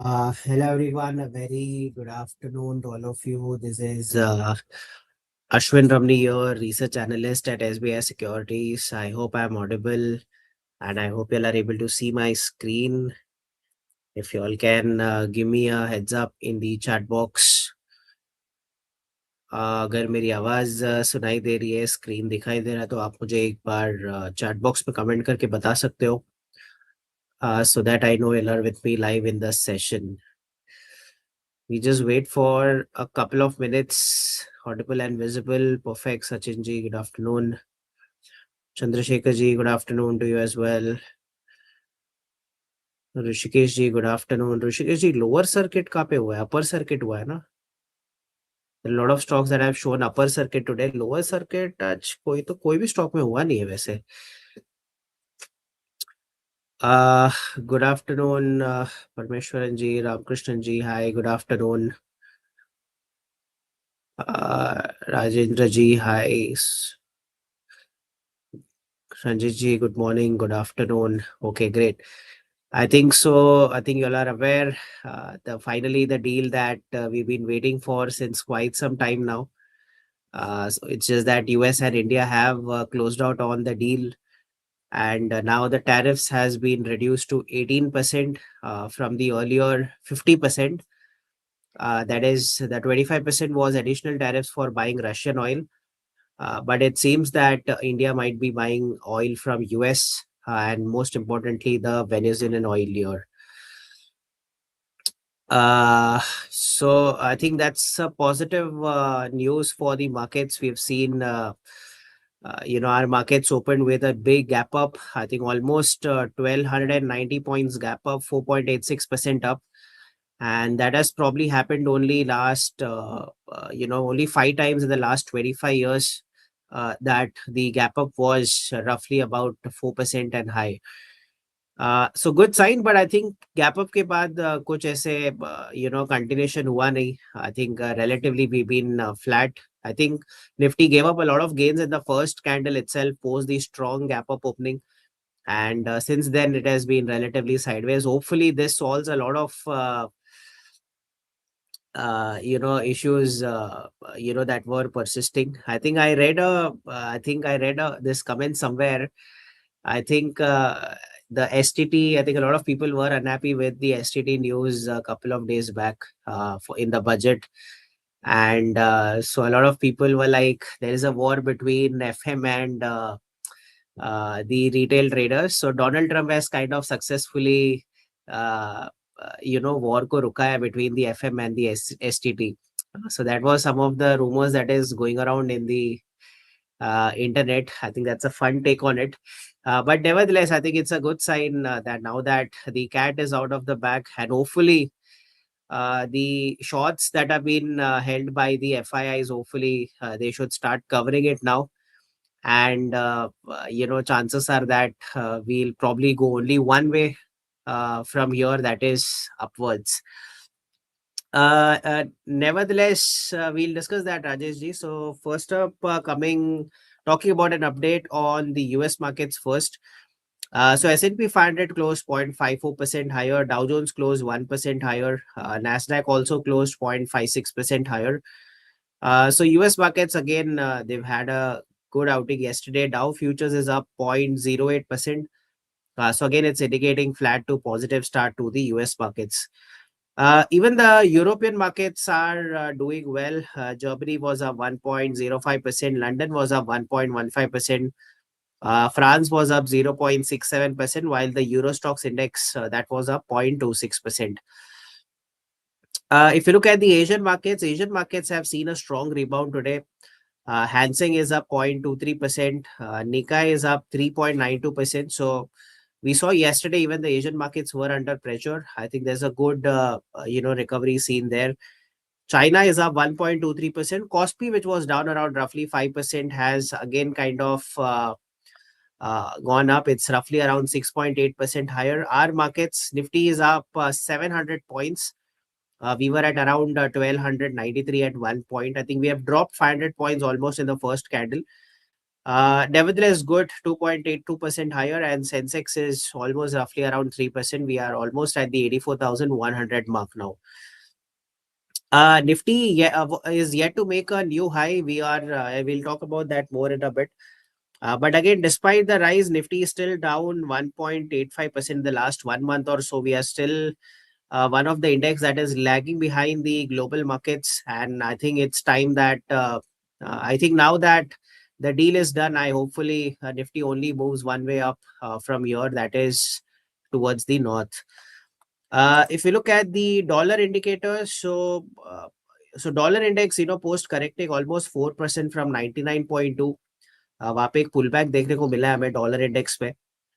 Hello everyone, a very good afternoon to all of you. This is Ashwin Ramani here, research analyst at SBI Securities. I hope I'm audible and I hope you all are able to see my screen. If you all can give me a heads up in the chat box. अगर मेरी आवाज सुनाई दे रही है, screen दिखाई दे रहा है तो आप मुझे एक बार चैट बॉक्स में कमेंट करके बता सकते हो, so that I know you are with me live in the session. We just wait for a couple of minutes. Audible and visible. Perfect. Sachin ji, good afternoon. Chandrasekhar ji, good afternoon to you as well. Rishikesh ji, good afternoon. Rishikesh ji, lower circuit कहाँ पे हुआ है? Upper circuit हुआ है ना? There are a lot of stocks that have shown upper circuit today. Lower circuit आज कोई भी stock में हुआ नहीं है वैसे. Good afternoon, Parmeshwaran ji, Ramkrishnan ji. Hi, good afternoon. Rajendra ji, hi. Sanjay ji, good morning, good afternoon. Okay, great. I think so. I think you all are aware. Finally the deal that we've been waiting for since quite some time now. So it's just that US and India have closed out on the deal, and now the tariffs has been reduced to 18% from the earlier 50%. That is, the 25% was additional tariffs for buying Russian oil. But it seems that India might be buying oil from US and most importantly, the Venezuelan oil here. So I think that's a positive news for the markets. We've seen, our markets opened with a big gap up. I think almost 1290 points gap up, 4.86% up. And that has probably happened only only 5 times in the last 25 years. That the gap up was roughly about 4% and high. So good sign, but I think gap up के बाद कुछ ऐसे continuation हुआ नहीं. I think relatively we've been flat. I think Nifty gave up a lot of gains in the first candle itself, post the strong gap up opening, and since then it has been relatively sideways. Hopefully this solves a lot of issues that were persisting. I think I read this comment somewhere. I think the STT, I think a lot of people were unhappy with the STT news a couple of days back in the budget, and so a lot of people were like, there is a war between FM and the retail traders. So Donald Trump has kind of successfully war ko ruka hai between the FM and the STT. So that was some of the rumors that is going around in the internet. I think that's a fun take on it. But nevertheless, I think it's a good sign that now that the cat is out of the bag, and hopefully the shorts that have been held by the FIIs, hopefully they should start covering it now. And chances are that we'll probably go only one way from here, that is upwards. Nevertheless, we'll discuss that, Rajesh ji. So first up, talking about an update on the US markets first. So S&P 500 closed 0.54% higher, Dow Jones closed 1% higher, Nasdaq also closed 0.56% higher. So US markets again, they've had a good outing yesterday. Dow futures is up 0.08%. So again, it's indicating flat to positive start to the US markets. Even the European markets are doing well. Germany was up 1.05%. London was up 1.15%. France was up 0.67%, while the Euro Stocks Index that was up 0.26%. If you look at the Asian markets have seen a strong rebound today. Hang Seng is up 0.23%. Nikkei is up 3.92%. So we saw yesterday even the Asian markets were under pressure. I think there's a good recovery seen there. China is up 1.23%. Kospi, which was down around roughly 5%, has again kind of gone up. It's roughly around 6.8% higher. Our markets, Nifty is up 700 points. We were at around 1293 at one point. I think we have dropped 500 points almost in the first candle. Nevertheless, good 2.82% higher, and Sensex is almost roughly around 3%. We are almost at the 84,100 mark now. Nifty is yet to make a new high. We'll talk about that more in a bit. But again, despite the rise, Nifty is still down 1.85% the last 1 month or so. We are still one of the index that is lagging behind the global markets. And I think it's time that I think now that the deal is done, I hopefully Nifty only moves one way up from here, that is towards the north. If you look at the dollar indicators, so dollar index, post correcting almost 4% from 99.2. वहाँ पे एक pullback देखने को मिला है हमें dollar index पे,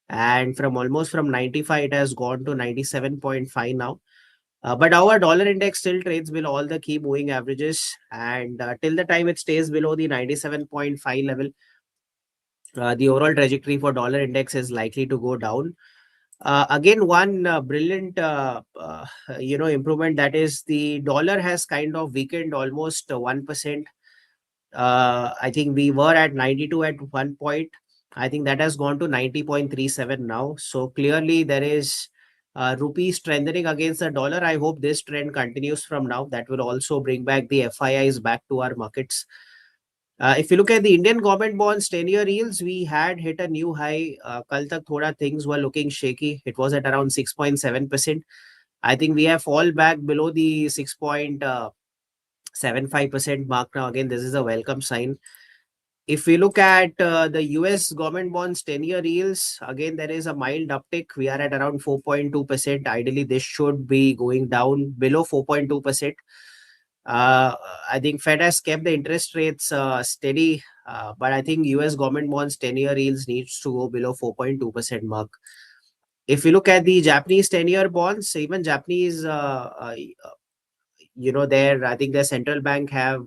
and from 95 it has gone to 97.5 now. But our dollar index still trades below all the key moving averages, and till the time it stays below the 97.5 level, the overall trajectory for dollar index is likely to go down. Again, one brilliant improvement, that is the dollar has kind of weakened almost 1%. I think we were at 92 at one point. I think that has gone to 90.37 now. So clearly there is rupee strengthening against the dollar. I hope this trend continues from now. That will also bring back the FIIs back to our markets. If you look at the Indian government bonds 10-year yields, we had hit a new high. Kal tak thoda things were looking shaky. It was at around 6.7%. I think we have fallen back below the 6.75% mark now. Again, this is a welcome sign. If we look at the US government bonds 10-year yields, again, there is a mild uptick. We are at around 4.2%. Ideally, this should be going down below 4.2%. I think Fed has kept the interest rates steady, but I think US government bonds 10-year yields needs to go below 4.2% mark. If you look at the Japanese 10-year bonds, even Japanese, there, I think the central bank have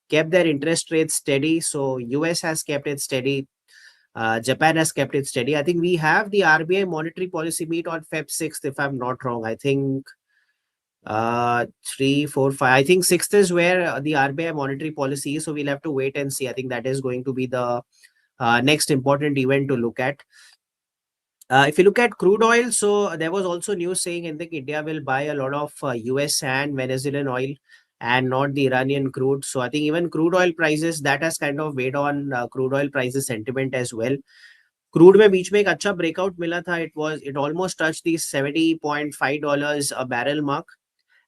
kept their interest rates steady. So US has kept it steady. Japan has kept it steady. I think we have the RBI monetary policy meet on Feb 6th, if I'm not wrong. I think 3, 4, 5. I think 6th is where the RBI monetary policy is. So we'll have to wait and see. I think that is going to be the next important event to look at. If you look at crude oil, so there was also news saying I think India will buy a lot of US and Venezuelan oil and not the Iranian crude. So I think even crude oil prices, that has kind of weighed on crude oil prices sentiment as well. Crude में बीच में एक अच्छा breakout मिला था. It almost touched the $70.5 a barrel mark,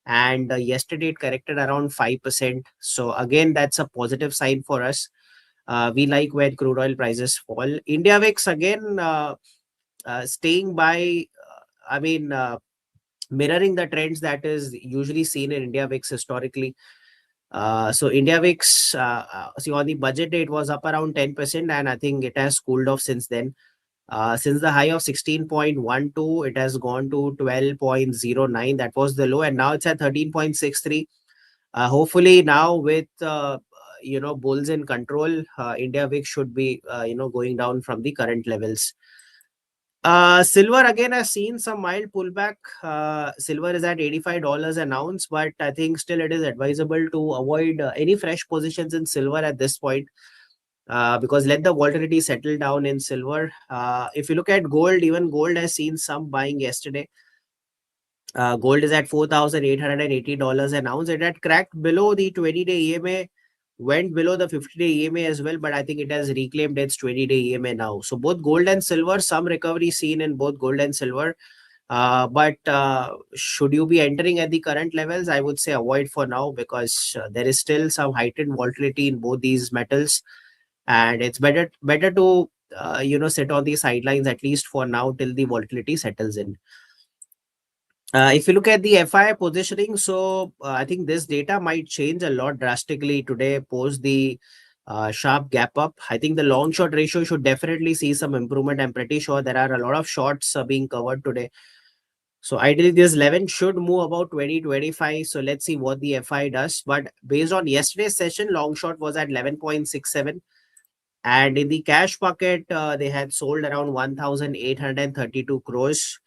and yesterday it corrected around 5%. So again, that's a positive sign for us. We like when crude oil prices fall. India VIX again staying by, mirroring the trends that is usually seen in India VIX historically. So India VIX, see on the budget day, it was up around 10%, and I think it has cooled off since then. Since the high of 16.12, it has gone to 12.09. That was the low, and now it's at 13.63. Hopefully now with bulls in control, India VIX should be going down from the current levels. Silver again has seen some mild pullback. Silver is at $85 an ounce, but I think still it is advisable to avoid any fresh positions in silver at this point, because let the volatility settle down in silver. If you look at gold, even gold has seen some buying yesterday. Gold is at $4,880 an ounce. It had cracked below the 20-day EMA, went below the 50-day EMA as well, but I think it has reclaimed its 20-day EMA now. So both gold and silver, some recovery seen in both gold and silver. But should you be entering at the current levels? I would say avoid for now, because there is still some heightened volatility in both these metals, and it's better to sit on the sidelines at least for now till the volatility settles in. If you look at the FII positioning, so I think this data might change a lot drastically today post the sharp gap up. I think the long short ratio should definitely see some improvement. I'm pretty sure there are a lot of shorts being covered today. So ideally this 11 should move about 20-25. So let's see what the FI does. But based on yesterday's session, long short was at 11.67. And in the cash bucket, they had sold around 1,832 crores.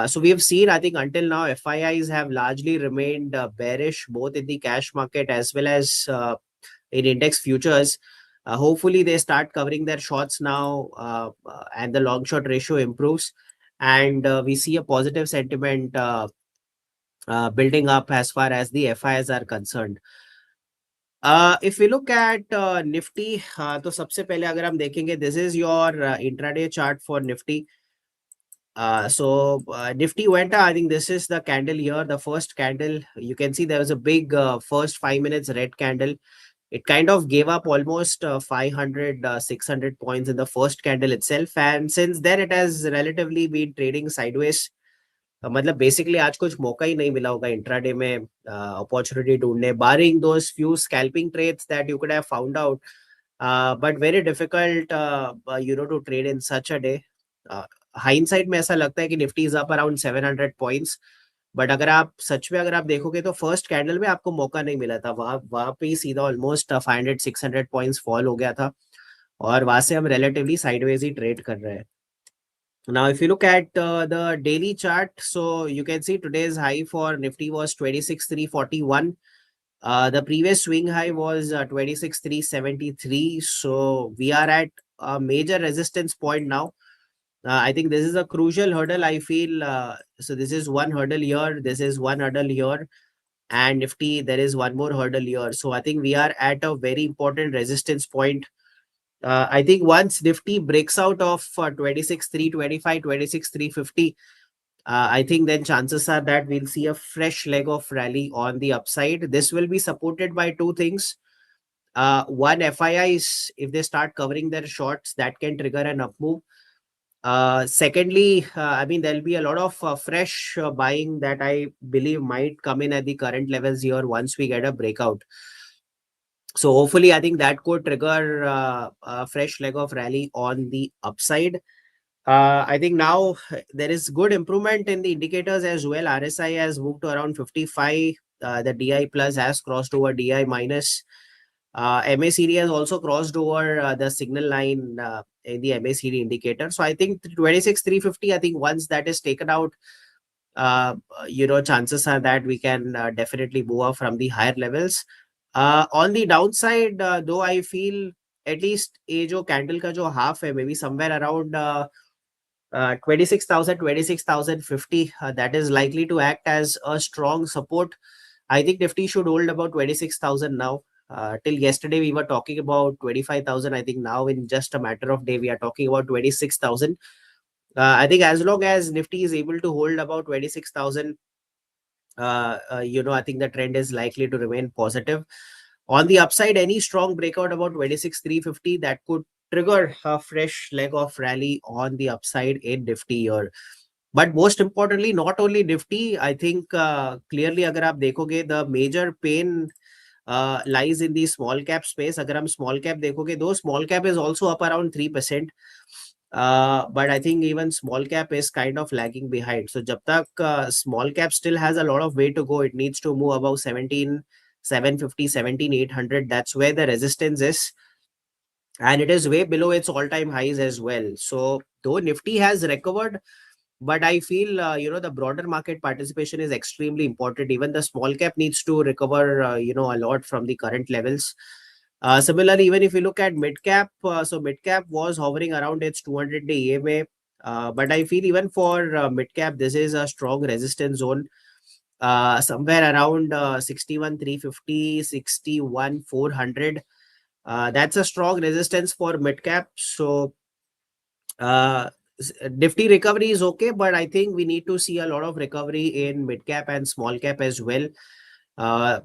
So we have seen, I think until now, FIIs have largely remained bearish, both in the cash market as well as in index futures. Hopefully they start covering their shorts now, and the long short ratio improves, and we see a positive sentiment building up as far as the FIs are concerned. If we look at Nifty, तो सबसे पहले अगर हम देखेंगे, this is your intraday chart for Nifty. Nifty went, I think this is the candle here, the first candle. You can see there was a big first 5 minutes red candle. It kind of gave up almost 500, 600 points in the first candle itself. And since then, it has relatively been trading sideways. मतलब basically आज कुछ मौका ही नहीं मिला होगा intraday में opportunity ढूंढने, barring those few scalping trades that you could have found out, but very difficult to trade in such a day. Hindsight में ऐसा लगता है कि Nifty is up around 700 points, but अगर आप सच में अगर आप देखोगे तो फर्स्ट कैंडल में आपको मौका नहीं मिला था, वहां पे ही सीधा ऑलमोस्ट 500-600 पॉइंट्स फॉल हो गया था, और वहां से हम रिलेटिवली साइडवेज ही ट्रेड कर रहे हैं. Now, if you look at the daily chart, so you can see today's high for Nifty was 26,341. The previous swing high was 26,373. So we are at a major resistance point now. I think this is a crucial hurdle, I feel. So this is one hurdle here, this is one hurdle here, and Nifty, there is one more hurdle here. So I think we are at a very important resistance point. I think once Nifty breaks out of 26,325, 26,350, I think then chances are that we'll see a fresh leg of rally on the upside. This will be supported by two things. One, FIIs, if they start covering their shorts, that can trigger an up move. Secondly, I mean, there'll be a lot of fresh buying that I believe might come in at the current levels here once we get a breakout. So hopefully, I think that could trigger a fresh leg of rally on the upside. I think now there is good improvement in the indicators as well. RSI has moved to around 55. The DI plus has crossed over DI minus. MACD has also crossed over the signal line in the MACD indicator. So I think 26,350, I think once that is taken out, chances are that we can definitely move up from the higher levels. On the downside, though, I feel at least ये जो candle का जो half है, maybe somewhere around 26,000, 26,050, that is likely to act as a strong support. I think Nifty should hold about 26,000 now. Till yesterday, we were talking about 25,000. I think now in just a matter of day, we are talking about 26,000. I think as long as Nifty is able to hold about 26,000, I think the trend is likely to remain positive. On the upside, any strong breakout about 26,350, that could trigger a fresh leg of rally on the upside in Nifty here. But most importantly, not only Nifty, I think clearly अगर आप देखोगे, the major pain lies in the small cap space. अगर हम small cap देखोगे, though small cap is also up around 3%. But I think even small cap is kind of lagging behind. So jab tak small cap still has a lot of way to go, it needs to move above 17,750, 17,800. That's where the resistance is. And it is way below its all-time highs as well. So though Nifty has recovered, but I feel, the broader market participation is extremely important. Even the small cap needs to recover, a lot from the current levels. Similarly, even if you look at mid cap, so mid cap was hovering around its 200-day EMA. But I feel even for mid cap, this is a strong resistance zone. Somewhere around 61,350, 61,400. That's a strong resistance for mid cap. So Nifty recovery is okay, but I think we need to see a lot of recovery in mid cap and small cap as well,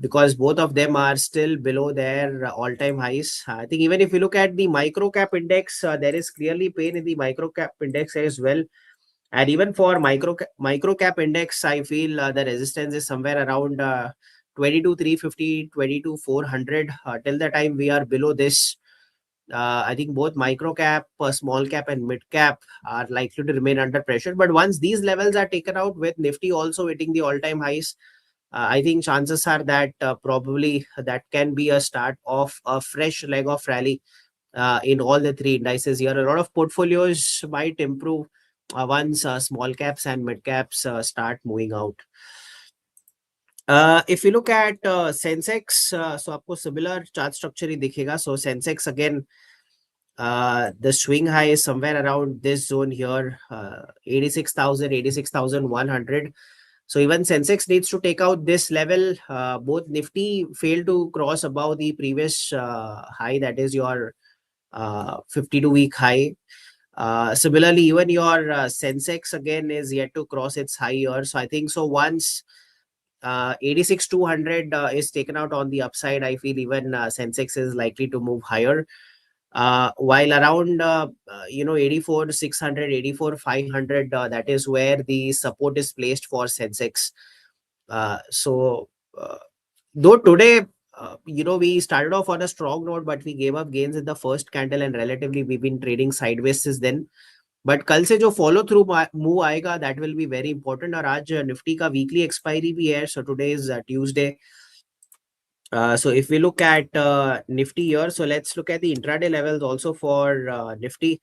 because both of them are still below their all-time highs. I think even if you look at the micro cap index, there is clearly pain in the micro cap index as well. And even for micro cap index, I feel the resistance is somewhere around 22,350, 22,400. Till the time we are below this, I think both micro cap, small cap, and mid cap are likely to remain under pressure. But once these levels are taken out, with Nifty also hitting the all-time highs, I think chances are that probably that can be a start of a fresh leg of rally in all the three indices here. A lot of portfolios might improve once small caps and mid caps start moving out. If you look at Sensex, so आपको similar chart structure ही दिखेगा. So Sensex again, the swing high is somewhere around this zone here, 86,000, 86,100. So even Sensex needs to take out this level. Both Nifty failed to cross above the previous high, that is your 52-week high. Similarly, even your Sensex again is yet to cross its high here. So I think so once 86,200 is taken out on the upside, I feel even Sensex is likely to move higher. While around 84,600, 84,500, that is where the support is placed for Sensex. So though today, we started off on a strong note, but we gave up gains in the first candle and relatively we've been trading sideways since then. But कल से जो follow through move आएगा that will be very important. और आज Nifty का weekly expiry भी है. So today is Tuesday. So if we look at Nifty here, so let's look at the intraday levels also for Nifty.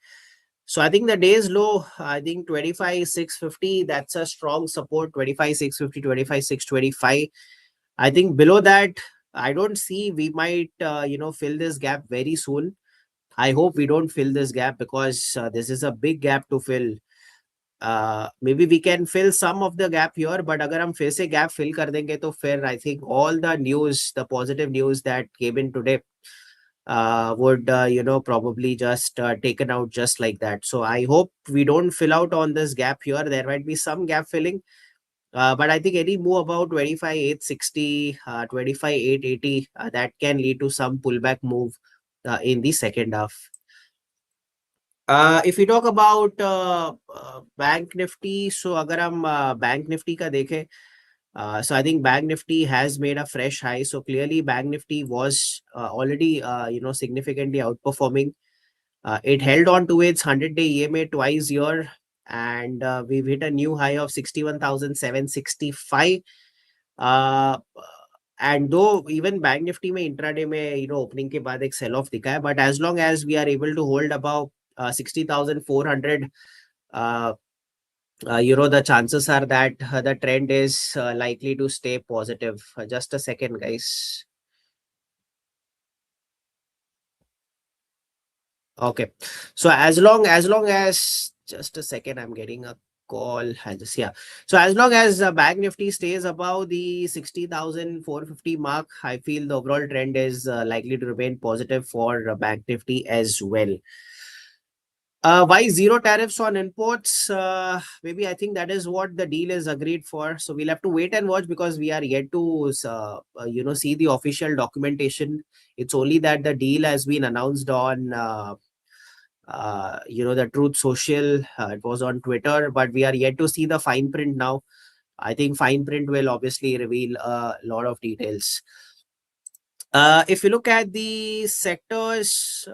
So I think the day's low, I think 25,650, that's a strong support. 25,650, 25,625. I think below that, I don't see we might fill this gap very soon. I hope we don't fill this gap because this is a big gap to fill. Maybe we can fill some of the gap here, but अगर हम फिर से gap fill कर देंगे तो फिर I think all the news, the positive news that came in today would probably just taken out just like that. So I hope we don't fill out on this gap here. There might be some gap filling, but I think any move about 25,860, 25,880, that can lead to some pullback move in the second half. If we talk about Bank Nifty, so अगर हम Bank Nifty का देखें, so I think Bank Nifty has made a fresh high. So clearly Bank Nifty was already significantly outperforming. It held on to its 100-day EMA twice here, and we've hit a new high of 61,765. And though even Bank Nifty में intraday में opening के बाद एक sell off दिखा है, but as long as we are able to hold above 60,400, the chances are that the trend is likely to stay positive. Just a second, guys. Okay, so as long as just a second, I'm getting a call. So as long as Bank Nifty stays above the 60,450 mark, I feel the overall trend is likely to remain positive for Bank Nifty as well. Why zero tariffs on imports? Maybe I think that is what the deal is agreed for. So we'll have to wait and watch because we are yet to see the official documentation. It's only that the deal has been announced on the Truth Social. It was on Twitter, but we are yet to see the fine print now. I think fine print will obviously reveal a lot of details. If you look at the sectors,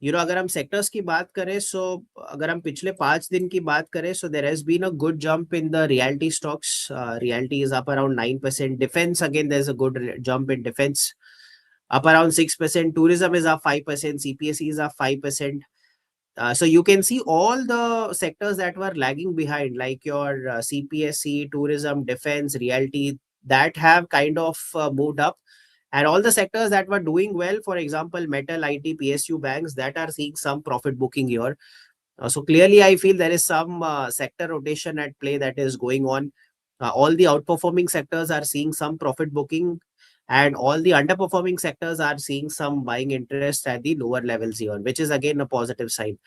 अगर हम sectors की बात करें, सो अगर हम पिछले 5 दिन की बात करें, so there has been a good jump in the realty stocks. Realty is up around 9%. Defense, again, there's a good jump in defense, up around 6%. Tourism is up 5%. CPSE is up 5%. So you can see all the sectors that were lagging behind, like your CPSE, tourism, defense, realty, that have kind of moved up. And all the sectors that were doing well, for example, metal, IT, PSU banks, that are seeing some profit booking here. So clearly, I feel there is some sector rotation at play that is going on. All the outperforming sectors are seeing some profit booking, and all the underperforming sectors are seeing some buying interest at the lower levels here, which is again a positive sign.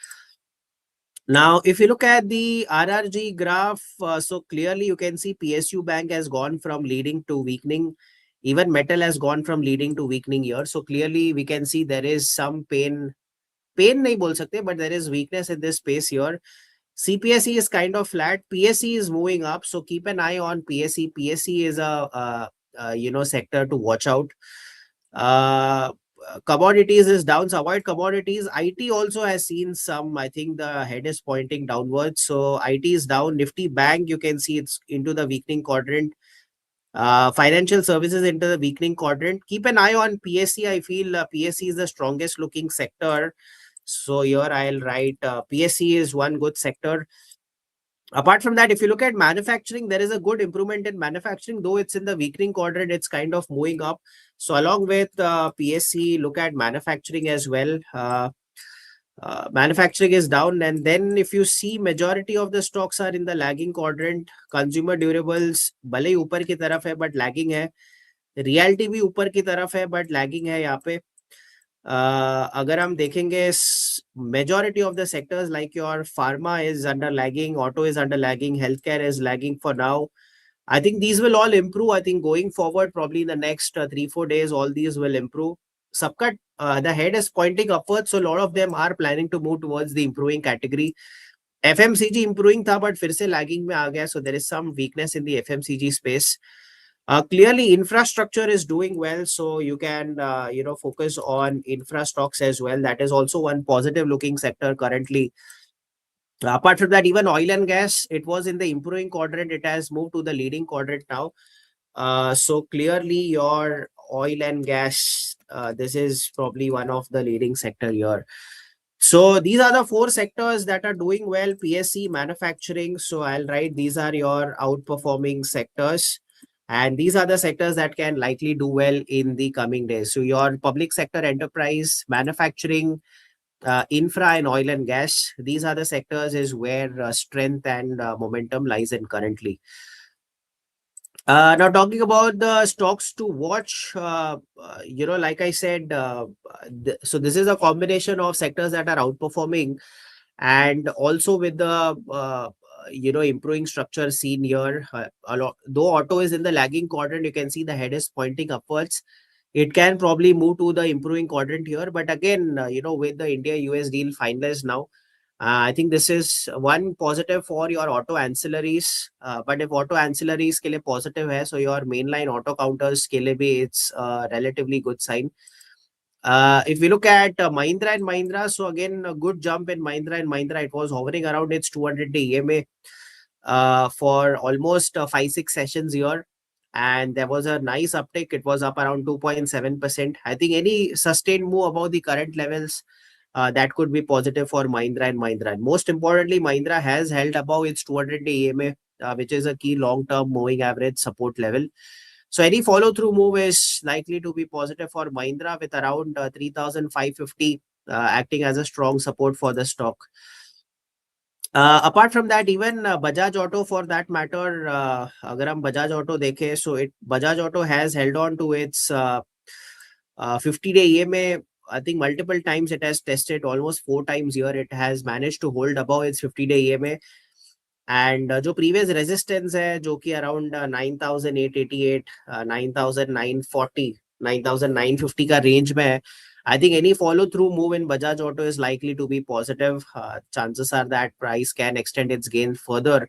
Now, if you look at the RRG graph, so clearly you can see PSU bank has gone from leading to weakening. Even metal has gone from leading to weakening here. So clearly we can see there is some pain nahi bol sakte, but there is weakness in this space here. CPSE is kind of flat. PSE is moving up. So keep an eye on PSE. PSE is a sector to watch out. Commodities is down, so avoid commodities. IT also has seen some, I think the head is pointing downwards. So IT is down. Nifty Bank, you can see it's into the weakening quadrant. Financial services into the weakening quadrant. Keep an eye on PSE. I feel PSE is the strongest looking sector. So here I'll write PSE is one good sector. Apart from that, if you look at manufacturing, there is a good improvement in manufacturing, though it's in the weakening quadrant, it's kind of moving up. So along with PSC, look at manufacturing as well. Manufacturing is down, and then if you see, majority of the stocks are in the lagging quadrant. Consumer durables भले ही ऊपर की तरफ है but lagging है. Realty भी ऊपर की तरफ है but lagging है यहाँ पे. अगर हम देखेंगे, majority of the sectors like your pharma is under lagging, auto is under lagging, healthcare is lagging for now. I think these will all improve. I think going forward, probably in the next 3-4 days, all these will improve. Subcut, the head is pointing upwards, so a lot of them are planning to move towards the improving category. FMCG improving tha, but फिर से lagging में आ गया, so there is some weakness in the FMCG space. Clearly, infrastructure is doing well, so you can focus on infra stocks as well. That is also one positive looking sector currently. Apart from that, even oil and gas, it was in the improving quadrant. It has moved to the leading quadrant now. So clearly, your oil and gas, this is probably one of the leading sector here. So these are the 4 sectors that are doing well: PSC, manufacturing. So I'll write these are your outperforming sectors. And these are the sectors that can likely do well in the coming days. So your public sector enterprise, manufacturing, infra and oil and gas, these are the sectors is where strength and momentum lies in currently. Now talking about the stocks to watch, like I said, so this is a combination of sectors that are outperforming, and also with the improving structure seen here. Though auto is in the lagging quadrant, you can see the head is pointing upwards. It can probably move to the improving quadrant here, but again, with the India US deal finalized now, I think this is one positive for your auto ancillaries. But if auto ancillaries के लिए positive है, so your mainline auto counters के लिए भी it's a relatively good sign. If we look at Mahindra and Mahindra, so again a good jump in Mahindra and Mahindra. It was hovering around its 200-day EMA for almost 5-6 sessions here, and there was a nice uptick. It was up around 2.7%. I think any sustained move above the current levels, that could be positive for Mahindra and Mahindra. And most importantly, Mahindra has held above its 200-day EMA, which is a key long-term moving average support level. So any follow-through move is likely to be positive for Mahindra, with around 3,550 acting as a strong support for the stock. Apart from that, even Bajaj Auto for that matter, अगर हम Bajaj Auto देखें, so Bajaj Auto has held on to its 50-day EMA. I think multiple times it has tested, almost 4 times here. It has managed to hold above its 50-day EMA. And जो previous resistance है, जो कि around 9,888, 9,940, 9,950 का range में है, I think any follow-through move in Bajaj Auto is likely to be positive. Chances are that price can extend its gain further,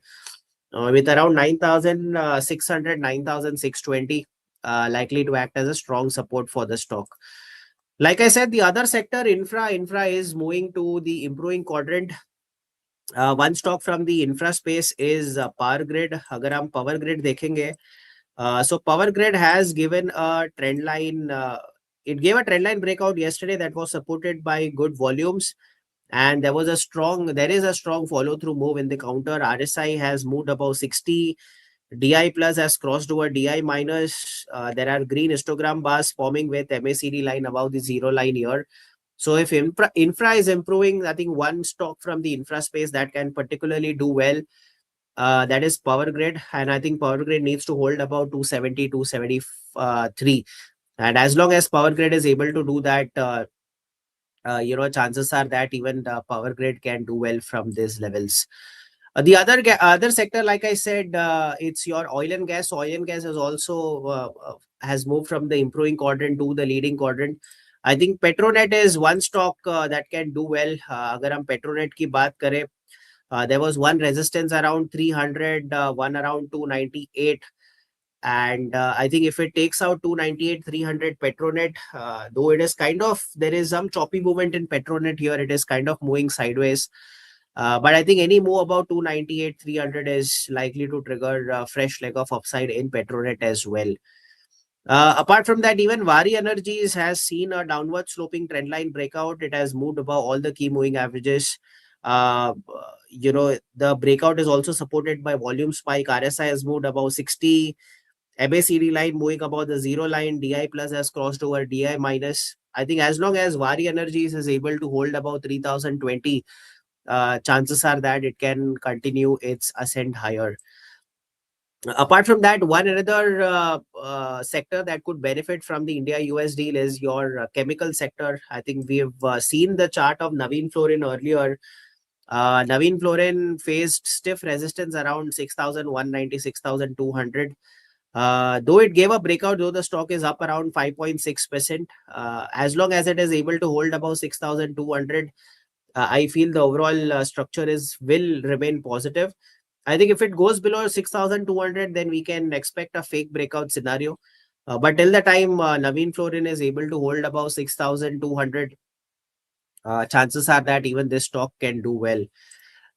with around 9,600, 9,620 likely to act as a strong support for the stock. Like I said, the other sector, infra is moving to the improving quadrant. One stock from the infra space is Power Grid. अगर हम Power Grid देखेंगे, so Power Grid has given a trend line. It gave a trend line breakout yesterday that was supported by good volumes, and there is a strong follow through move in the counter. RSI has moved above 60. DI plus has crossed over DI minus. There are green histogram bars forming with MACD line above the zero line here. So if infra is improving, I think one stock from the infra space that can particularly do well, that is Power Grid. And I think Power Grid needs to hold about 270, 273. And as long as Power Grid is able to do that, chances are that even the Power Grid can do well from these levels. The other sector, like I said, it's your oil and gas. Oil and gas has also has moved from the improving quadrant to the leading quadrant. I think Petronet is one stock that can do well. अगर हम Petronet की बात करें, there was one resistance around 300, one around 298. And I think if it takes out 298, 300 Petronet, though it is there is some choppy movement in Petronet here, it is kind of moving sideways. But I think any move about 298, 300 is likely to trigger a fresh leg of upside in Petronet as well. Apart from that, even Vari Energies has seen a downward sloping trend line breakout. It has moved above all the key moving averages. The breakout is also supported by volume spike. RSI has moved above 60. MACD line moving above the zero line. DI plus has crossed over DI minus. I think as long as Vari Energies is able to hold above 3020, chances are that it can continue its ascent higher. Apart from that, one another sector that could benefit from the India US deal is your chemical sector. I think we've seen the chart of Navin Fluorine earlier. Navin Fluorine faced stiff resistance around 6,190, 6,200. Though it gave a breakout, though the stock is up around 5.6%, as long as it is able to hold above 6,200, I feel the overall structure will remain positive. I think if it goes below 6,200, then we can expect a fake breakout scenario. But till the time Navin Fluorine is able to hold above 6,200, chances are that even this stock can do well.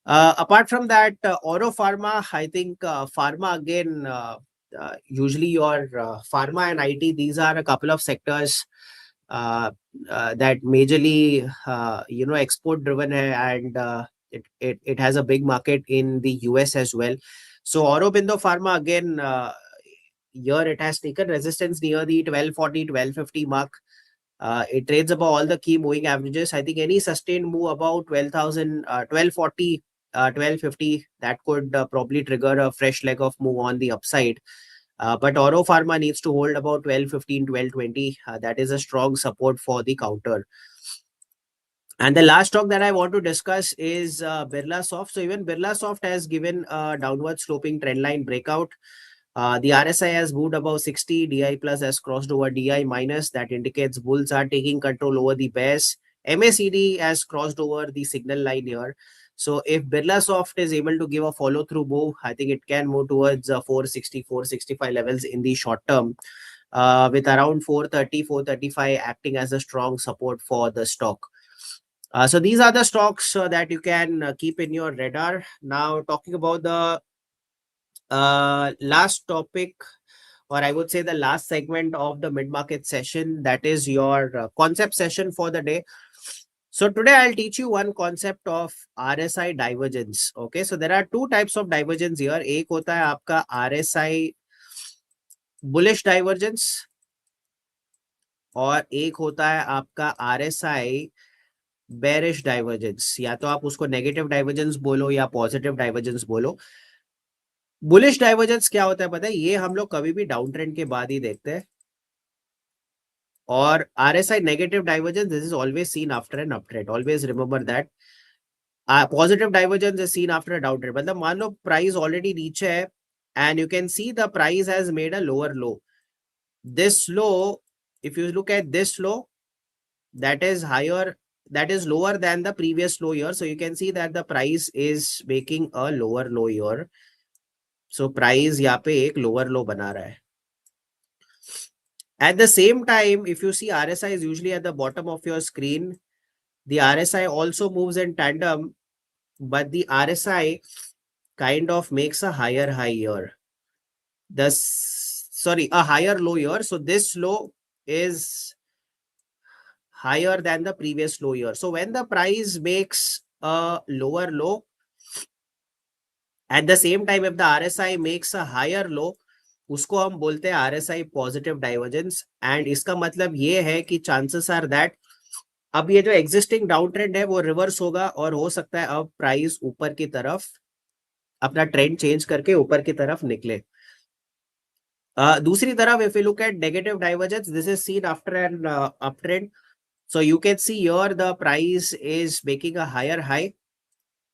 Apart from that, Oro Pharma, I think pharma again, usually your pharma and IT, these are a couple of sectors that majorly, export driven and it has a big market in the US as well. So Aurobindo Pharma again, here it has taken resistance near the 1240, 1250 mark. It trades above all the key moving averages. I think any sustained move about 12,000, 1240, 1250, that could probably trigger a fresh leg of move on the upside. But Oro Pharma needs to hold about 1215, 1220. That is a strong support for the counter. And the last stock that I want to discuss is Birlasoft. So even Birlasoft has given a downward sloping trend line breakout. The RSI has moved above 60. DI plus has crossed over DI minus. That indicates bulls are taking control over the bears. MACD has crossed over the signal line here. So if Birlasoft is able to give a follow through move, I think it can move towards 460, 465 levels in the short term, with around 430, 435 acting as a strong support for the stock. So these are the stocks that you can keep in your radar. Now talking about the last topic, or I would say the last segment of the mid-market session, that is your concept session for the day. So today I'll teach you one concept of RSI divergence. Okay, so there are two types of divergence here. एक होता है आपका RSI bullish divergence और एक होता है आपका RSI bearish divergence. या तो आप उसको नेगेटिव डाइवर्जेंस बोलो या पॉजिटिव डाइवर्जेंस बोलो. बुलिश डाइवर्जेंस क्या होता है पता है? ये हम लोग कभी भी डाउन ट्रेंड के बाद ही देखते हैं. और RSI negative divergence, this is always seen after an up trend. Always remember that. Positive divergence is seen after a down trend. मतलब मान लो प्राइस ऑलरेडी नीचे है and you can see the price has made a lower low. This low, if you look at this low, that is higher, that is lower than the previous low here. So you can see that the price is making a lower low here. So price यहाँ पे एक lower low बना रहा है. At the same time, if you see RSI is usually at the bottom of your screen. The RSI also moves in tandem, but the RSI kind of makes a higher high here. A higher low here. So this low is higher than the previous low here. So when the price makes a lower low, at the same time, if the RSI makes a higher low, उसको हम बोलते हैं RSI positive divergence. And इसका मतलब ये है कि chances are that अब ये जो existing डाउन ट्रेंड है वो रिवर्स होगा और हो सकता है अब प्राइस ऊपर की तरफ अपना ट्रेंड चेंज करके ऊपर की तरफ निकले. दूसरी तरफ, if you look at negative divergence, this is seen after an uptrend. So you can see here the price is making a higher high.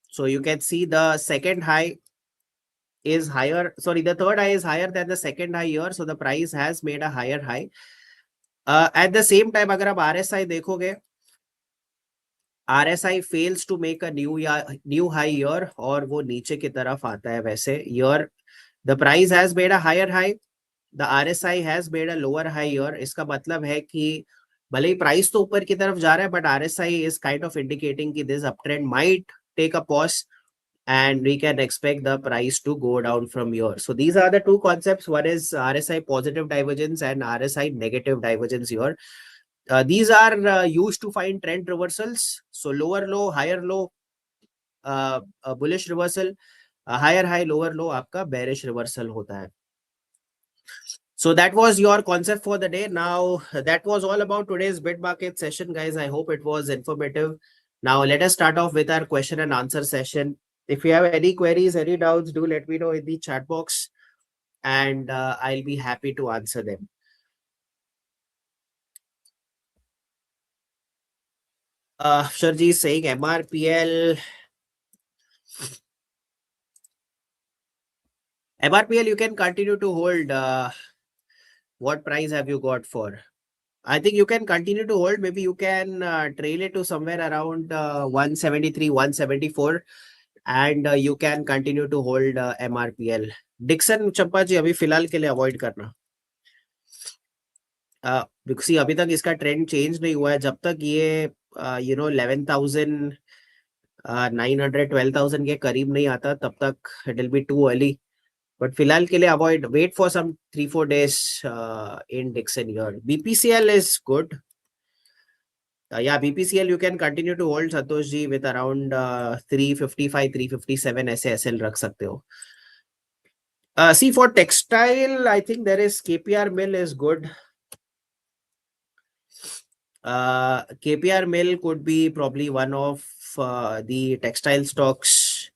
So you can see the second high is higher. Sorry, the third high is higher than the second high here. So the price has made a higher high. At the same time, अगर आप RSI देखोगे, RSI fails to make a new high here और वो नीचे की तरफ आता है. वैसे here the price has made a higher high. The RSI has made a lower high here. इसका मतलब है कि भले ही प्राइस तो ऊपर की तरफ जा रहा है, but RSI is kind of indicating कि this uptrend might take a pause and we can expect the price to go down from here. So these are the two concepts. One is RSI positive divergence and RSI negative divergence here. These are used to find trend reversals. So lower low, higher low. Bullish reversal, higher high lower low आपका bearish reversal होता है. So that was your concept for the day. Now that was all about today's bid market session, guys. I hope it was informative. Now let us start off with our question and answer session. If you have any queries, any doubts, do let me know in the chat box, and I'll be happy to answer them. Sharji is saying MRPL. MRPL, you can continue to hold. What price have you got for? I think you can continue to hold. Maybe you can trail it to somewhere around 173, 174, and you can continue to hold MRPL. Dixon चंपा जी अभी फिलहाल के लिए avoid करना. Because अभी तक इसका trend change नहीं हुआ है. जब तक ये 11,900 12,000 के करीब नहीं आता तब तक it will be too early. But फिलहाल के लिए avoid, wait for some 3-4 days in Dixon here. BPCL is good. Yeah, BPCL you can continue to hold, Santosh ji, with around 355, 357 ऐसे SL रख सकते हो. See, for textile, I think there is KPR Mill is good. KPR Mill could be probably one of the textile stocks,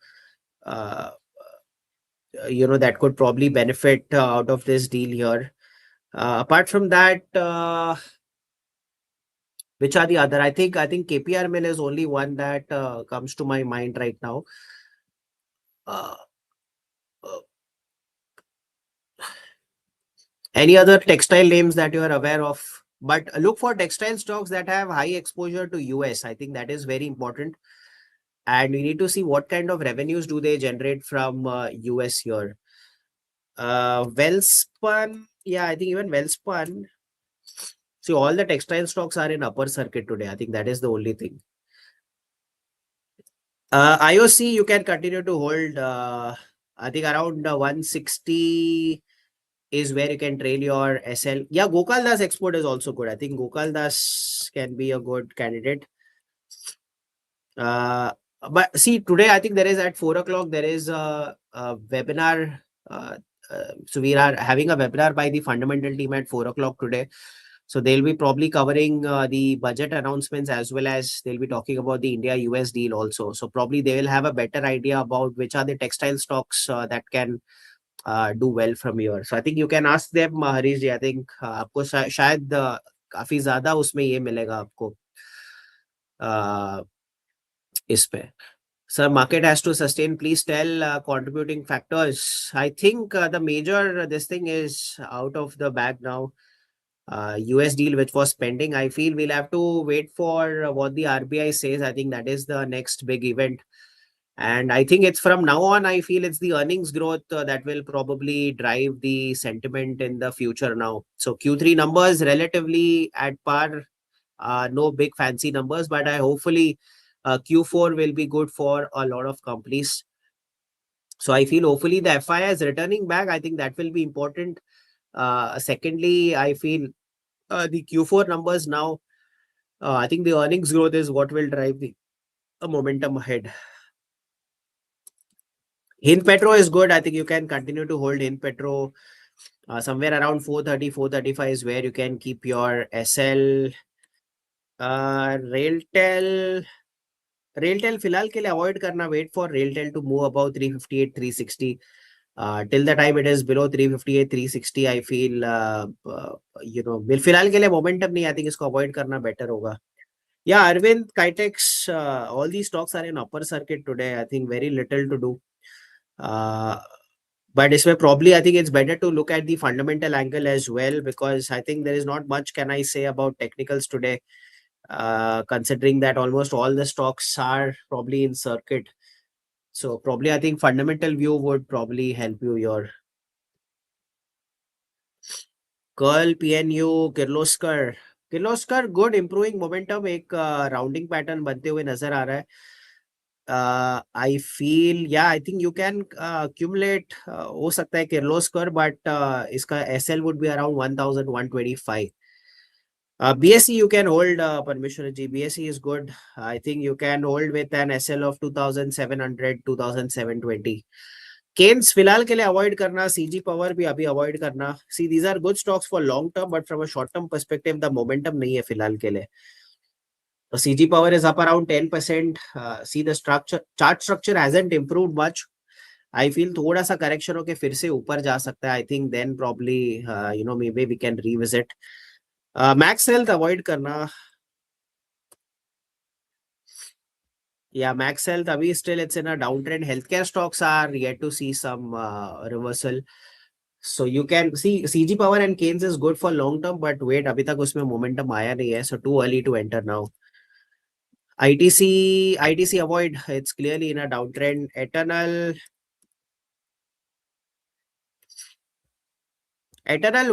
that could probably benefit out of this deal here. Apart from that, which are the other? I think KPR Mill is only one that comes to my mind right now. Any other textile names that you are aware of? But look for textile stocks that have high exposure to US. I think that is very important. And we need to see what kind of revenues do they generate from US here. Wellspun, yeah, I think even Wellspun. See, all the textile stocks are in upper circuit today. I think that is the only thing. IOC, you can continue to hold. I think around 160 is where you can trail your SL. Yeah, Gokal Das export is also good. I think Gokal Das can be a good candidate. But see, today I think there is at 4 o'clock, there is a webinar. So we are having a webinar by the fundamental team at 4 o'clock today. So they'll be probably covering the budget announcements, as well as they'll be talking about the India-US deal also. So probably they will have a better idea about which are the textile stocks that can do well from here. So I think you can ask them, Harish ji. I think आपको शायद काफी ज्यादा उसमें ये मिलेगा आपको इस पे. Sir, market has to sustain. Please tell contributing factors. I think the major this thing is out of the bag now. US deal which was pending. I feel we'll have to wait for what the RBI says. I think that is the next big event. And I think it's from now on, I feel it's the earnings growth that will probably drive the sentiment in the future now. So Q3 numbers relatively at par, no big fancy numbers, but I hopefully Q4 will be good for a lot of companies. So I feel hopefully the FII is returning back. I think that will be important. Secondly, I feel the Q4 numbers now, I think the earnings growth is what will drive the momentum ahead. Hind Petro is good. I think you can continue to hold Hind Petro. Somewhere around 430, 435 is where you can keep your SL. Railtel फिलहाल के लिए avoid करना. Wait for Railtel to move above 358, 360. Till the time it is below 358, 360, I feel फिलहाल के लिए momentum नहीं. I think इसको avoid करना better होगा. Yeah, Arvind, Kitex, all these stocks are in upper circuit today. I think very little to do. But this way probably I think it's better to look at the fundamental angle as well, because I think there is not much can I say about technicals today, considering that almost all the stocks are probably in circuit. So probably I think fundamental view would probably help you here. Curl, PNU, Kirloskar good, improving momentum, एक rounding pattern बनते हुए नजर आ रहा है. I feel, yeah, I think you can accumulate हो सकता है Kirloskar, but इसका SL would be around 1,125. BSE you can hold, Parmeshwar ji. BSE is good. I think you can hold with an SL of 2700, 2720. Canes फिलहाल के लिए avoid करना, CG Power भी अभी avoid करना. See, these are good stocks for long term, but from a short term perspective, the momentum नहीं है फिलहाल के लिए. So CG Power is up around 10%. See, the chart structure hasn't improved much. I feel थोड़ा सा correction होके फिर से ऊपर जा सकता है. I think then probably, maybe we can revisit. Max Health avoid करना. Yeah, Max Health, abhi still it's in a downtrend. Healthcare stocks are yet to see some reversal. So you can see CG Power and Canes is good for long term, but wait, abhi tak usme momentum aaya nahi hai, so too early to enter now. ITC avoid. It's clearly in a downtrend. Eternal,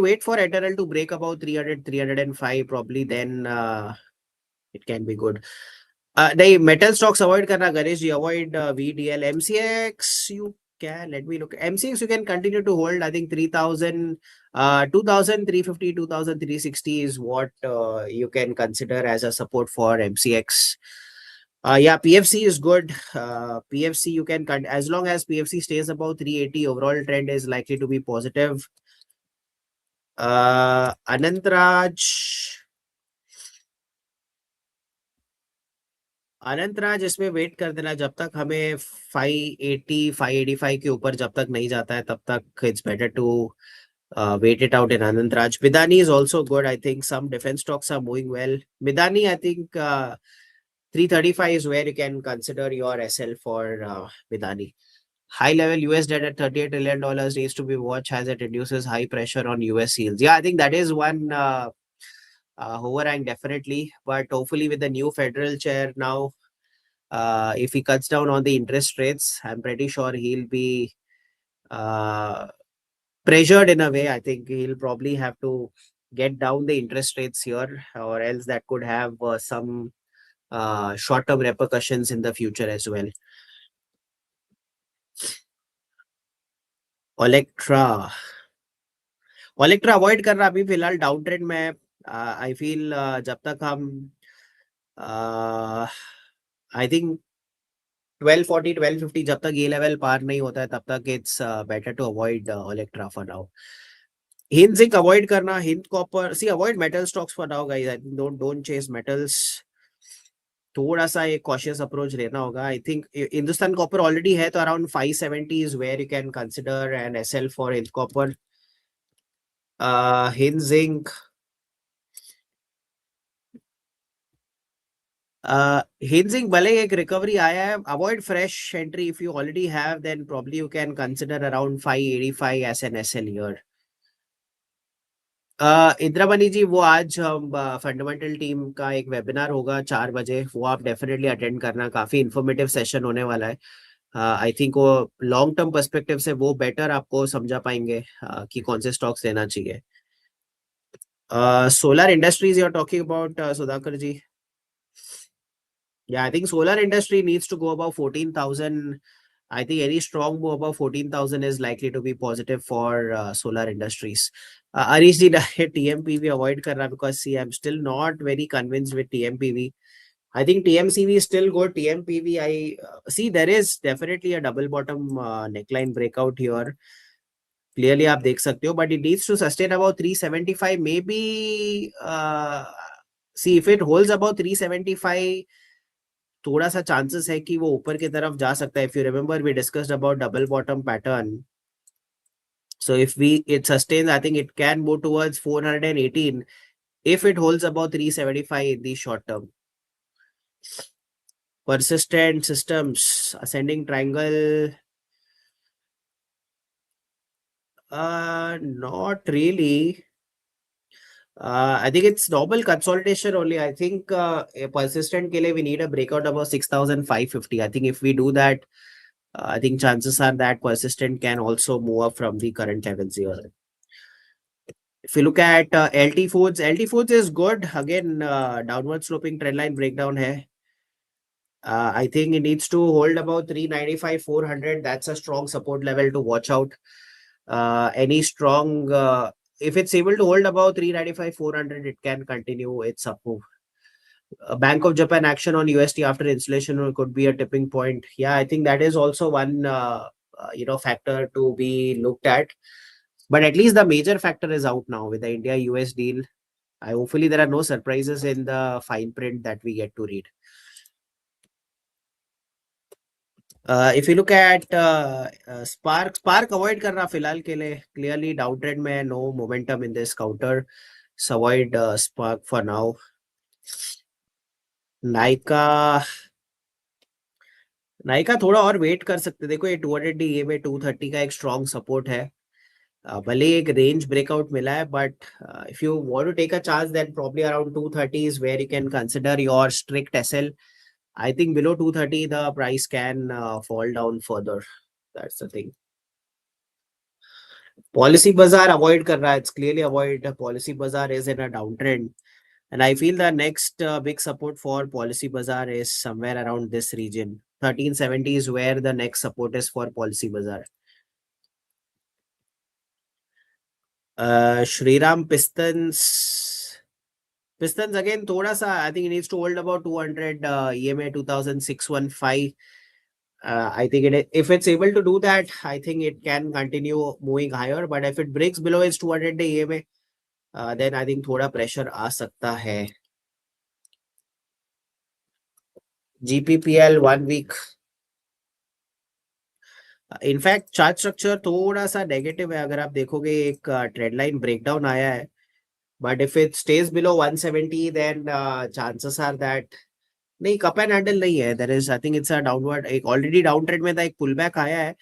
wait for Eternal to break above 300, 305 probably, then it can be good. The metal stocks avoid karna, Ganesh ji, avoid VDL. MCX, you can, let me look. MCX, you can continue to hold. I think 3000, 2350, 2360 is what you can consider as a support for MCX. Yeah, PFC is good. PFC, you can, as long as PFC stays above 380, overall trend is likely to be positive. Anantraj इसमें wait कर देना जब तक हमें 580 585 के ऊपर जब तक नहीं जाता है तब तक it's better to wait it out in Anantraj. Midani is also good. I think some defense stocks are moving well. Midani, I think 335 is where you can consider your SL for Midani. High level US debt at $38 trillion needs to be watched as it reduces high pressure on US yields. Yeah, I think that is one overhang definitely. But hopefully with the new federal chair now, if he cuts down on the interest rates, I'm pretty sure he'll be pressured in a way. I think he'll probably have to get down the interest rates here, or else that could have some short-term repercussions in the future as well. Electra avoid कर रहा अभी फिलहाल down trend में. I feel जब तक हम I think 1240 1250 जब तक ये लेवल पार नहीं होता है तब तक it's better to avoid Electra for now. Hind zinc avoid करना. Hind copper, see avoid metal stocks for now guys. I think don't chase metals. थोड़ा सा एक कॉशियस अप्रोच लेना होगा. I think Hindustan copper already है तो around 570 is where you can consider an SL for Hind copper. Hind zinc, हिंजिंग भले एक रिकवरी आया है. Avoid fresh entry. If you already have then probably you can consider around 585 as an SL here. इंद्रामणि जी, वो आज हम फंडामेंटल टीम का एक वेबिनार होगा 4 बजे, वो आप डेफिनेटली अटेंड करना. काफी इंफॉर्मेटिव सेशन होने वाला है. आई थिंक वो लॉन्ग टर्म पर्सपेक्टिव से वो बेटर आपको समझा पाएंगे कि कौन से स्टॉक्स लेना चाहिए. Solar Industries you are talking about, Sudhakar ji. Yeah, I think solar industry needs to go above 14,000. I think any strong move above 14,000 is likely to be positive for solar industries. Arish ji, TMPV avoid karna because see, I'm still not very convinced with TMPV. I think TMCV is still good. TMPV, I see there is definitely a double bottom neckline breakout here. Clearly, आप देख सकते हो, but it needs to sustain about 375. Maybe see if it holds about 375. थोड़ा सा chances है कि वो ऊपर की तरफ जा सकता है. If you remember we discussed about double bottom pattern. So if it sustains, I think it can move towards 418 if it holds about 375 in the short term. Persistent systems, ascending triangle. Not really. I think it's normal consolidation only. I think a persistent ke liye we need a breakout above 6,550. I think if we do that, I think chances are that persistent can also move up from the current levels here. If you look at LT Foods is good. Again, downward sloping trendline breakdown hai. I think it needs to hold about 395, 400. That's a strong support level to watch out. Any strong if it's able to hold above 395, 400, it can continue its up move. Bank of Japan action on USD after inflation could be a tipping point. Yeah, I think that is also one factor to be looked at. But at least the major factor is out now with the India US deal. Hopefully there are no surprises in the fine print that we get to read. If you look at Spark avoid करना फिलहाल के लिए, clearly downtrend में, no momentum in this counter, so avoid Spark for now. Nykaa थोड़ा और wait कर सकते, देखो ये 200 DA में 230 का एक स्ट्रॉन्ग सपोर्ट है. भले एक रेंज ब्रेकआउट मिला है, but if you want to take a chance then probably around 230 is where you can consider your strict SL. I think below 230 the price can fall down further. That's the thing. Policy bazaar avoid kar raha hai. It's clearly avoid. Policy bazaar is in a downtrend. And I feel the next big support for Policy Bazaar is somewhere around this region. 1370 is where the next support is for Policy Bazaar. Shriram Pistons. Pistons again, thoda sa, I think it needs to hold about 200 EMA 2615. I think if it's able to do that, I think it can continue moving higher. But if it breaks below its 200 day EMA, then I think thoda pressure aa sakta hai. GPPL 1 week. In fact chart structure थोड़ा सा negative है. अगर आप देखोगे एक trend line breakdown आया है, but if it stays below 170 then chances are that नहीं, कप एंड हैंडल नहीं है. There is, I think it's a downward, एक ऑलरेडी डाउन ट्रेंड में था, एक पुल बैक आया है.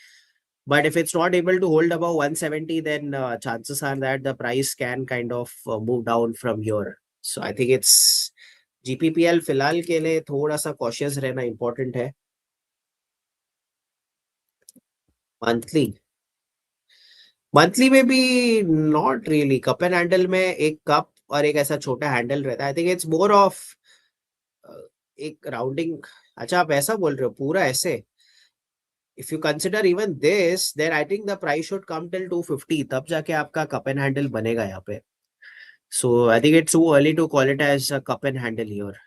But if it's not able to hold above 170 then chances are that the price can kind of move down from here. So I think it's GPPL फिलहाल के लिए थोड़ा सा कॉशियस रहना इंपॉर्टेंट है. मंथली मंथली में भी not really. Cup and handle में एक कप और एक ऐसा छोटा हैंडल रहता है. I think it's more of एक राउंडिंग. अच्छा, आप ऐसा बोल रहे हो पूरा ऐसे. If you consider even this, then I think the price should come till 250, तब जाके आपका कप एंड हैंडल बनेगा यहाँ पे. So I think it's too early to call it as a cup and handle here.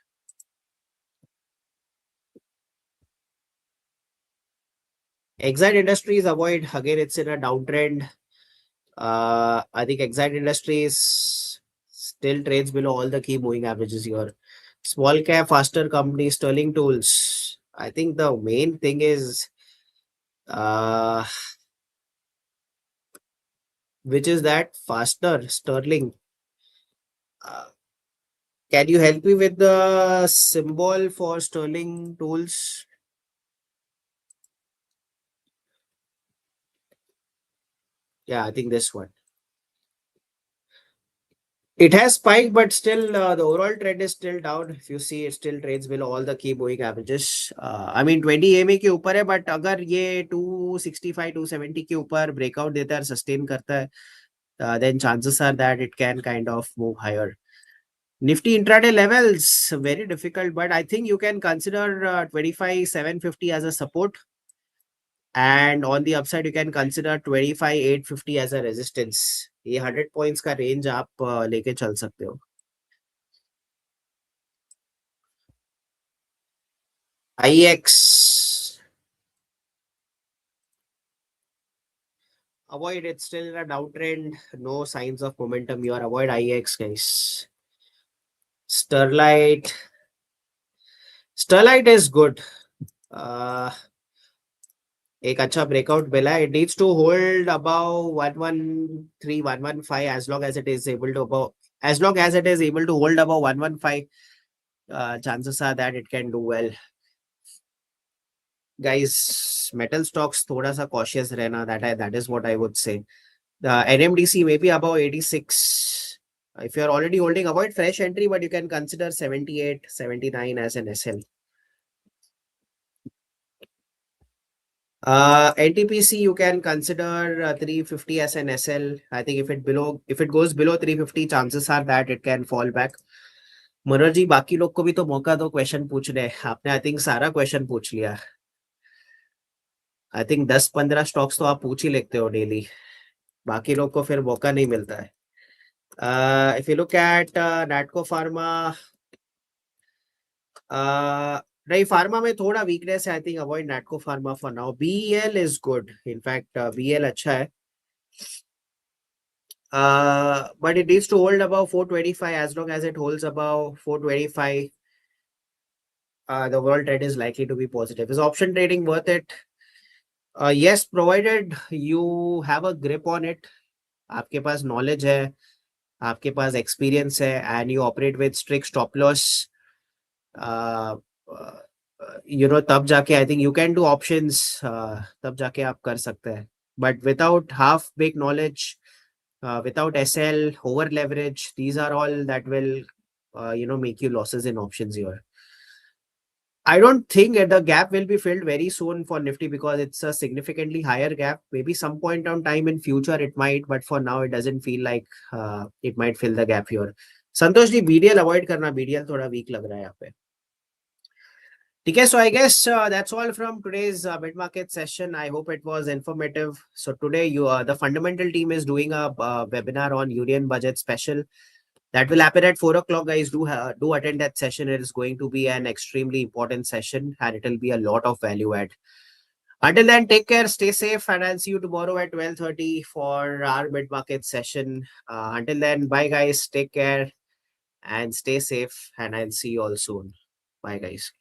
Exide Industries avoid, again it's in a downtrend. I think Exide Industries still trades below all the key moving averages here. Small cap, faster company, Sterling Tools. I think the main thing is, which is that faster Sterling. Can you help me with the symbol for Sterling Tools? Yeah, I think this one. It has spiked, but still the overall trend is still down. If you see, it still trades below all the key moving averages. I mean 20 EMA के ऊपर है, but अगर ये 265, 270 के ऊपर breakout देता है, sustain करता है, then chances are that it can kind of move higher. Nifty intraday levels very difficult, but I think you can consider 25,750 as a support, and on the upside you can consider 25,850 as a resistance. ये 100 points का range आप लेके चल सकते हो. IX avoid, it's still in a downtrend, no signs of momentum here. Avoid IX, guys. Sterlite is good. एक अच्छा breakout मिला है. It needs to hold above 113, 115 as long as it is able to hold above 115. Chances are that it can do well. Guys, metal stocks थोड़ा सा cautious रहना, that is what I would say. The NMDC may be above 86. If you are already holding, avoid fresh entry, but you can consider 78, 79 as an SL. NTPC you can consider 350 as an SL. I think if it goes below 350, chances are that it can fall back. Manoj ji, बाकी लोग को भी तो मौका दो question पूछने. आपने I think सारा क्वेश्चन पूछ लिया. आई थिंक 10-15 स्टॉक्स तो आप पूछ ही लेते हो डेली. बाकी लोग को फिर मौका नहीं मिलता है. If you look at Natco Pharma, नहीं फार्मा में थोड़ा वीकनेस है. I think avoid Natco Pharma for now. BL is good. In fact BL अच्छा है. But it needs to hold above 425. As long as it holds above 425, the overall trend is likely to be positive. Is option trading worth it? Yes, provided you have a grip on it. आपके पास knowledge है, आपके पास experience है, and you operate with strict stop loss. Uh, तब जाके I think you can do options. तब जाके आप कर सकते हैं. But without half baked knowledge, without SL, over leverage, these are all that will, make you losses in options here. I don't think that the gap will be filled very soon for Nifty because it's a significantly higher gap. Maybe some point on time in future it might, but for now it doesn't feel like it might fill the gap here. Santosh ji BDL avoid करना. BDL थोड़ा weak लग रहा है यहाँ पे. Okay, so I guess that's all from today's mid-market session. I hope it was informative. So today, the fundamental team is doing a webinar on Union Budget Special. That will happen at 4 o'clock, guys. Do attend that session. It is going to be an extremely important session and it will be a lot of value add. Until then, take care, stay safe, and I'll see you tomorrow at 12:30 for our mid-market session. Until then, bye, guys. Take care and stay safe, and I'll see you all soon. Bye, guys.